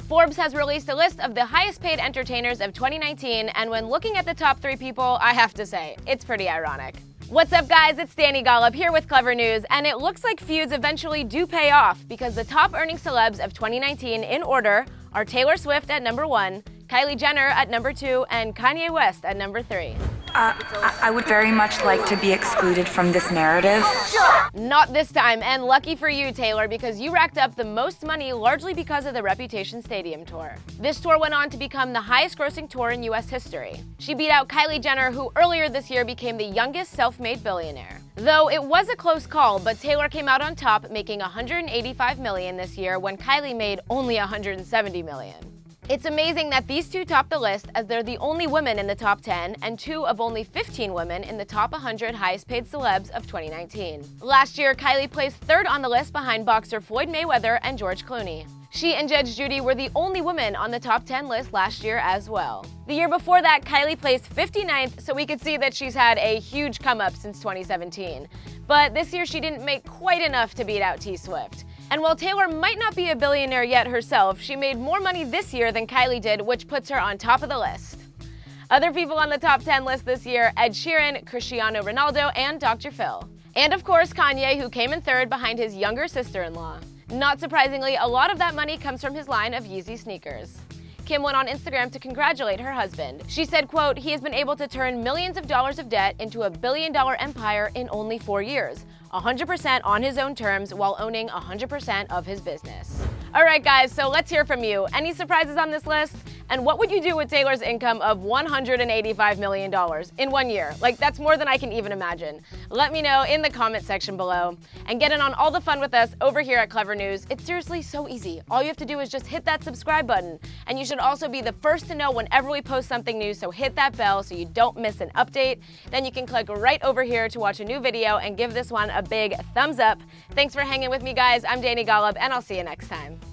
Forbes has released a list of the highest paid entertainers of 2019, and when looking at the top 3 people, I have to say, it's pretty ironic. What's up, guys? It's Dani Golub here with Clevver News, and it looks like feuds eventually do pay off because the top earning celebs of 2019 in order are Taylor Swift at number 1, Kylie Jenner at number 2, and Kanye West at number 3. I would very much like to be excluded from this narrative. Not this time, and lucky for you, Taylor, because you racked up the most money largely because of the Reputation Stadium tour. This tour went on to become the highest grossing tour in US history. She beat out Kylie Jenner, who earlier this year became the youngest self-made billionaire. Though it was a close call, but Taylor came out on top, making $185 million this year when Kylie made only $170 million. It's amazing that these two top the list, as they're the only women in the top 10 and 2 of only 15 women in the top 100 highest paid celebs of 2019. Last year, Kylie placed 3rd on the list behind boxer Floyd Mayweather and George Clooney. She and Judge Judy were the only women on the top 10 list last year as well. The year before that, Kylie placed 59th, so we could see that she's had a huge come up since 2017. But this year she didn't make quite enough to beat out T-Swift. And while Taylor might not be a billionaire yet herself, she made more money this year than Kylie did, which puts her on top of the list. Other people on the top 10 list this year: Ed Sheeran, Cristiano Ronaldo, and Dr. Phil. And of course, Kanye, who came in 3rd behind his younger sister-in-law. Not surprisingly, a lot of that money comes from his line of Yeezy sneakers. Kim went on Instagram to congratulate her husband. She said, quote, "He has been able to turn millions of dollars of debt into a billion-dollar empire in only 4 years, 100% on his own terms while owning 100% of his business." All right, guys, so let's hear from you. Any surprises on this list? And what would you do with Taylor's income of $185 million in 1 year? Like, that's more than I can even imagine. Let me know in the comment section below. And get in on all the fun with us over here at Clevver News. It's seriously so easy. All you have to do is just hit that subscribe button. And you should also be the first to know whenever we post something new, so hit that bell so you don't miss an update. Then you can click right over here to watch a new video and give this one a big thumbs up. Thanks for hanging with me, guys. I'm Dani Golub, and I'll see you next time.